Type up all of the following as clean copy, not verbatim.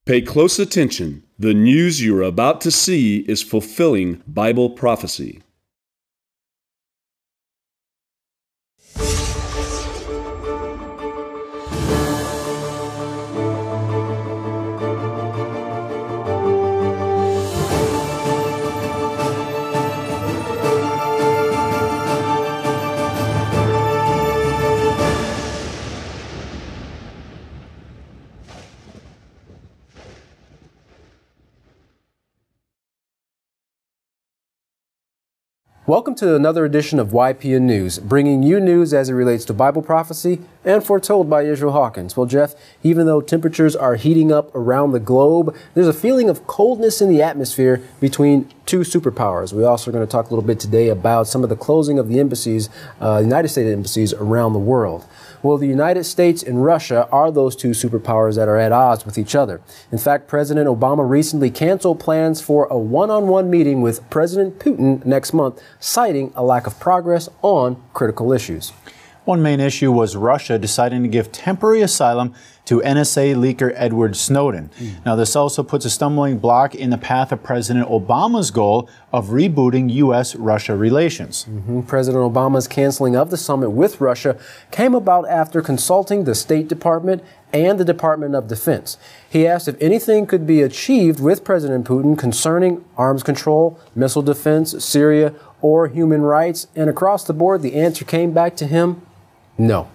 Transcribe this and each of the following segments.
Pay close attention. The news you're about to see is fulfilling Bible prophecy. Welcome to another edition of YPN News, bringing you news as it relates to Bible prophecy and foretold by Israel Hawkins. Well, Jeff, even though temperatures are heating up around the globe, there's a feeling of coldness in the atmosphere between two superpowers. We also are going to talk a little bit today about some of the closing of the embassies, United States embassies around the world. Well, the United States and Russia are those two superpowers that are at odds with each other. In fact, President Obama recently canceled plans for a one-on-one meeting with President Putin next month, citing a lack of progress on critical issues. One main issue was Russia deciding to give temporary asylum to NSA leaker Edward Snowden. Now, this also puts a stumbling block in the path of President Obama's goal of rebooting U.S.-Russia relations. President Obama's canceling of the summit with Russia came about after consulting the State Department and the Department of Defense. He asked if anything could be achieved with President Putin concerning arms control, missile defense, Syria, or human rights, and across the board, the answer came back to him: no.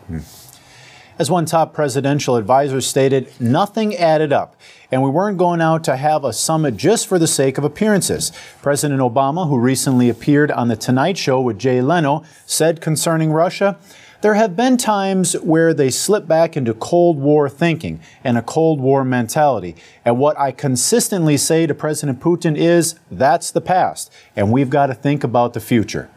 As one top presidential advisor stated, nothing added up, and we weren't going out to have a summit just for the sake of appearances. President Obama, who recently appeared on The Tonight Show with Jay Leno, said concerning Russia, "There have been times where they slip back into Cold War thinking and a Cold War mentality. And what I consistently say to President Putin is, that's the past, and we've got to think about the future."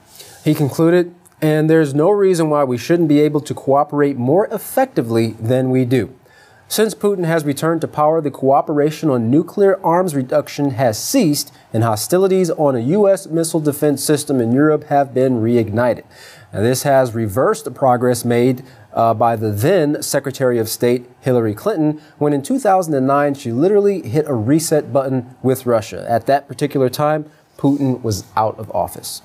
He concluded, "And there's no reason why we shouldn't be able to cooperate more effectively than we do. Since Putin has returned to power, the cooperation on nuclear arms reduction has ceased, and hostilities on a U.S. missile defense system in Europe have been reignited." Now, this has reversed the progress made by the then Secretary of State Hillary Clinton, when in 2009 she literally hit a reset button with Russia. At that particular time, Putin was out of office.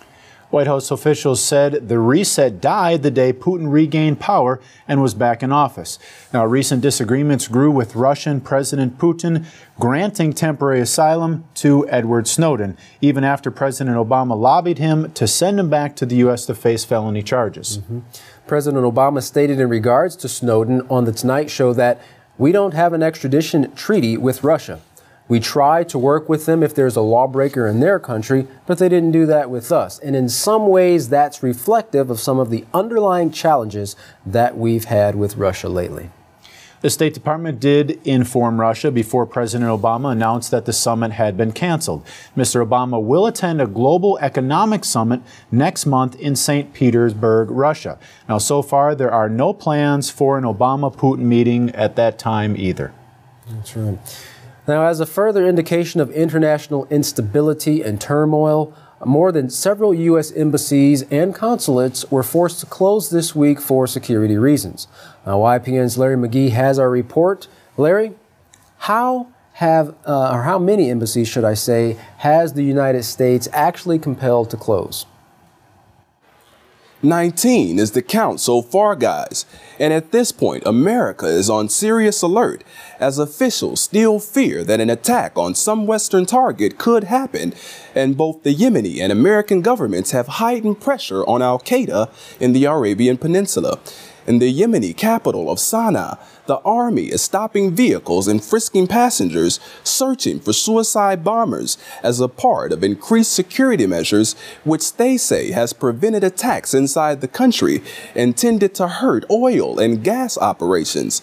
White House officials said the reset died the day Putin regained power and was back in office. Now, recent disagreements grew with Russian President Putin granting temporary asylum to Edward Snowden, even after President Obama lobbied him to send him back to the U.S. to face felony charges. President Obama stated in regards to Snowden on The Tonight Show that we don't have an extradition treaty with Russia. We try to work with them if there's a lawbreaker in their country, but they didn't do that with us. And in some ways, that's reflective of some of the underlying challenges that we've had with Russia lately. The State Department did inform Russia before President Obama announced that the summit had been canceled. Mr. Obama will attend a global economic summit next month in St. Petersburg, Russia. Now, so far, there are no plans for an Obama-Putin meeting at that time either. That's right. Now, as a further indication of international instability and turmoil, more than several U.S. embassies and consulates were forced to close this week for security reasons. Now, YPN's Larry McGee has our report. Larry, how many embassies, should I say, has the United States actually compelled to close? 19 is the count so far, guys. And at this point, America is on serious alert as officials still fear that an attack on some Western target could happen. And both the Yemeni and American governments have heightened pressure on Al-Qaeda in the Arabian Peninsula. In the Yemeni capital of Sana'a, the army is stopping vehicles and frisking passengers, searching for suicide bombers as a part of increased security measures, which they say has prevented attacks inside the country intended to hurt oil and gas operations.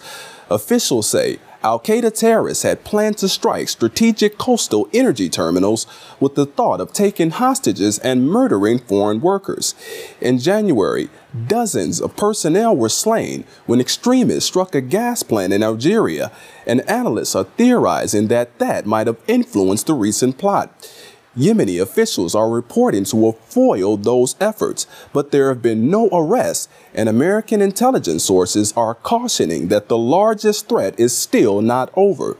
Officials say Al-Qaeda terrorists had planned to strike strategic coastal energy terminals with the thought of taking hostages and murdering foreign workers. In January, dozens of personnel were slain when extremists struck a gas plant in Algeria, and analysts are theorizing that might have influenced the recent plot. Yemeni officials are reporting to have foiled those efforts, but there have been no arrests, and American intelligence sources are cautioning that the largest threat is still not over.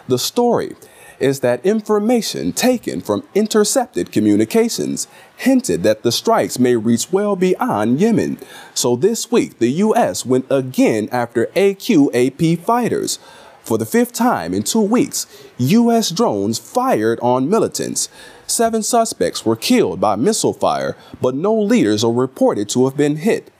The story is that information taken from intercepted communications hinted that the strikes may reach well beyond Yemen. So this week, the U.S. went again after AQAP fighters. For the 5th time in 2 weeks, U.S. drones fired on militants. 7 suspects were killed by missile fire, but no leaders are reported to have been hit.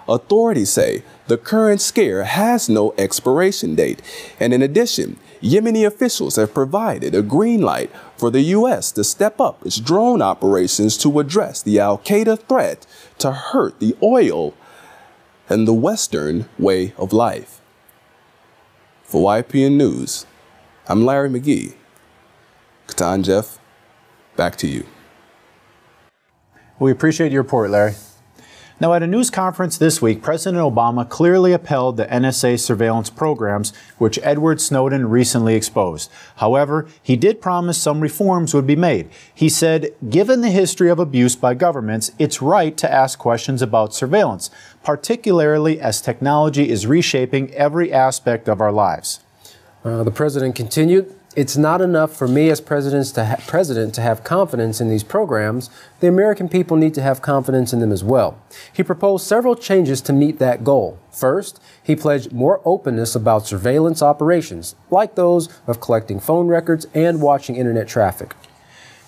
Authorities say the current scare has no expiration date, and in addition, Yemeni officials have provided a green light for the U.S. to step up its drone operations to address the al-Qaeda threat to hurt the oil and the Western way of life. For YPN News, I'm Larry McGee. Katan Jeff, back to you. We appreciate your report, Larry. Now, at a news conference this week, President Obama clearly upheld the NSA surveillance programs, which Edward Snowden recently exposed. However, he did promise some reforms would be made. He said, given the history of abuse by governments, it's right to ask questions about surveillance, particularly as technology is reshaping every aspect of our lives. The president continued, it's not enough for me as president to have confidence in these programs. The American people need to have confidence in them as well. He proposed several changes to meet that goal. First, he pledged more openness about surveillance operations, like those of collecting phone records and watching internet traffic.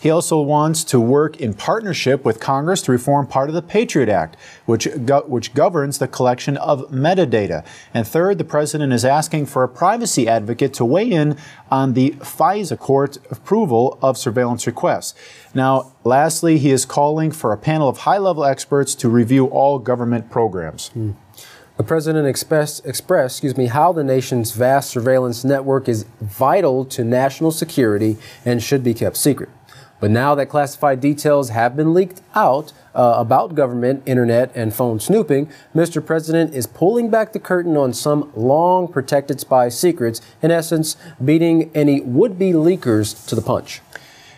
He also wants to work in partnership with Congress to reform part of the Patriot Act, which governs the collection of metadata. And third, the president is asking for a privacy advocate to weigh in on the FISA court approval of surveillance requests. Now, lastly, he is calling for a panel of high-level experts to review all government programs. The president expressed how the nation's vast surveillance network is vital to national security and should be kept secret. But now that classified details have been leaked out about government, internet, and phone snooping, Mr. President is pulling back the curtain on some long protected spy secrets, in essence, beating any would-be leakers to the punch.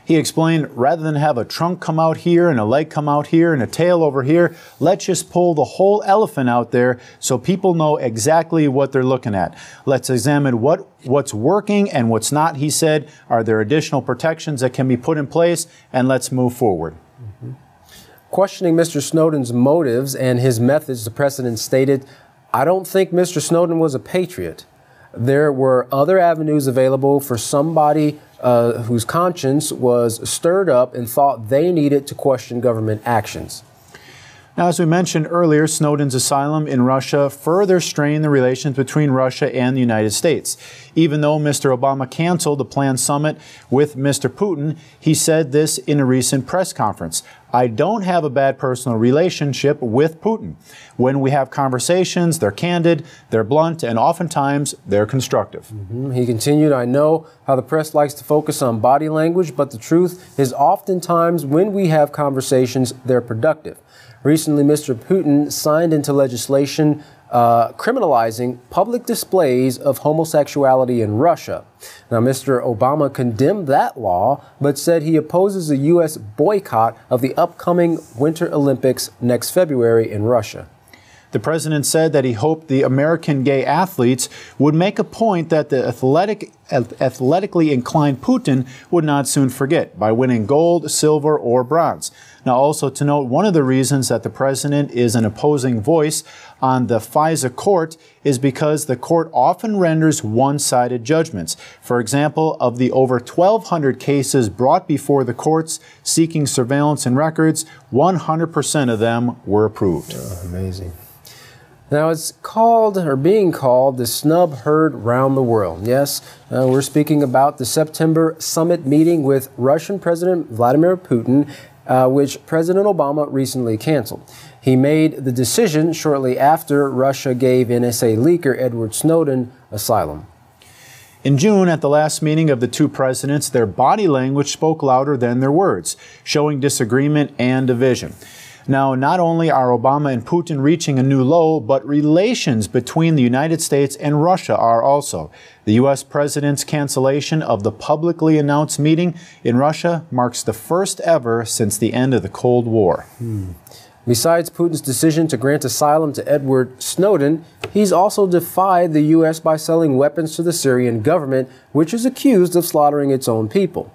He explained, rather than have a trunk come out here and a leg come out here and a tail over here, let's just pull the whole elephant out there so people know exactly what they're looking at. Let's examine what's working and what's not, he said. Are there additional protections that can be put in place? And let's move forward. Questioning Mr. Snowden's motives and his methods, the president stated, I don't think Mr. Snowden was a patriot. There were other avenues available for somebody whose conscience was stirred up and thought they needed to question government actions. Now, as we mentioned earlier, Snowden's asylum in Russia further strained the relations between Russia and the United States. Even though Mr. Obama canceled the planned summit with Mr. Putin, he said this in a recent press conference. I don't have a bad personal relationship with Putin. When we have conversations, they're candid, they're blunt, and oftentimes they're constructive. He continued, I know how the press likes to focus on body language, but the truth is oftentimes when we have conversations, they're productive. Recently, Mr. Putin signed into legislation criminalizing public displays of homosexuality in Russia. Now, Mr. Obama condemned that law, but said he opposes a U.S. boycott of the upcoming Winter Olympics next February in Russia. The president said that he hoped the American gay athletes would make a point that the athletically inclined Putin would not soon forget by winning gold, silver, or bronze. Now, also to note, one of the reasons that the president is an opposing voice on the FISA court is because the court often renders one-sided judgments. For example, of the over 1,200 cases brought before the courts seeking surveillance and records, 100% of them were approved. Oh, amazing. Now, it's called, or being called, the snub heard round the world. Yes, we're speaking about the September summit meeting with Russian President Vladimir Putin, which President Obama recently canceled. He made the decision shortly after Russia gave NSA leaker Edward Snowden asylum. In June, at the last meeting of the two presidents, their body language spoke louder than their words, showing disagreement and division. Now, not only are Obama and Putin reaching a new low, but relations between the United States and Russia are also. The U.S. president's cancellation of the publicly announced meeting in Russia marks the first ever since the end of the Cold War. Besides Putin's decision to grant asylum to Edward Snowden, he's also defied the U.S. by selling weapons to the Syrian government, which is accused of slaughtering its own people.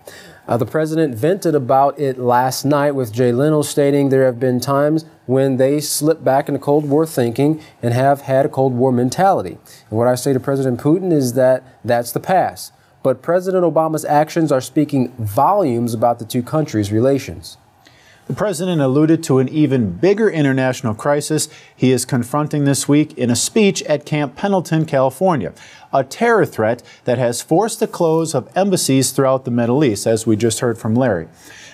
The president vented about it last night, with Jay Leno stating there have been times when they slip back into Cold War thinking and have had a Cold War mentality. And what I say to President Putin is that that's the past. But President Obama's actions are speaking volumes about the two countries' relations. The president alluded to an even bigger international crisis he is confronting this week in a speech at Camp Pendelton, California, a terror threat that has forced the close of embassies throughout the Middle East, as we just heard from Larry.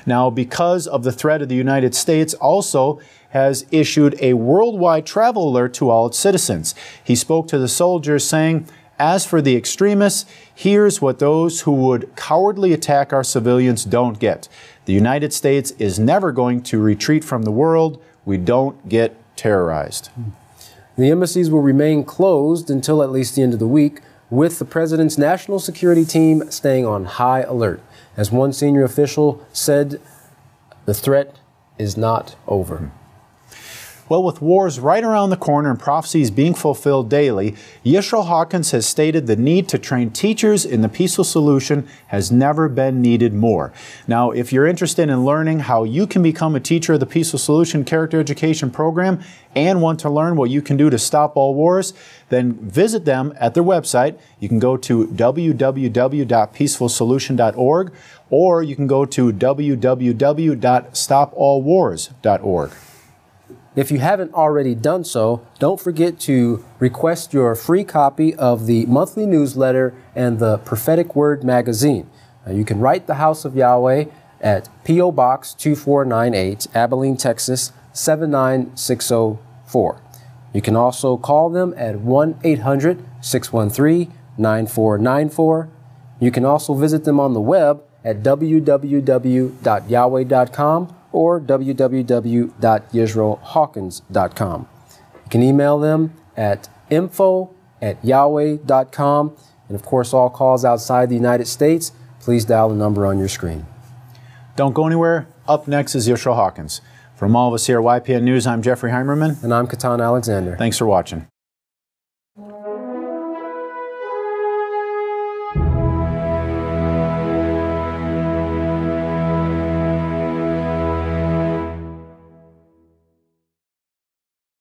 Now, because of the threat of the United States also has issued a worldwide travel alert to all its citizens. He spoke to the soldiers saying, "As for the extremists, here's what those who would cowardly attack our civilians don't get. The United States is never going to retreat from the world. We don't get terrorized." The embassies will remain closed until at least the end of the week, with the president's national security team staying on high alert. As one senior official said, the threat is not over. Well, with wars right around the corner and prophecies being fulfilled daily, Yisrael Hawkins has stated the need to train teachers in the peaceful solution has never been needed more. Now, if you're interested in learning how you can become a teacher of the Peaceful Solution Character Education Program and want to learn what you can do to stop all wars, then visit them at their website. You can go to www.peacefulsolution.org, or you can go to www.stopallwars.org. If you haven't already done so, don't forget to request your free copy of the monthly newsletter and the Prophetic Word magazine. You can write the House of Yahweh at P.O. Box 2498, Abilene, Texas 79604. You can also call them at 1-800-613-9494. You can also visit them on the web at www.yahweh.com or www.yisraelhawkins.com. You can email them at info@yahweh.com. And of course, all calls outside the United States, please dial the number on your screen. Don't go anywhere. Up next is Yisrael Hawkins. From all of us here at YPN News, I'm Jeffrey Heimerman. And I'm Katan Alexander. Thanks for watching.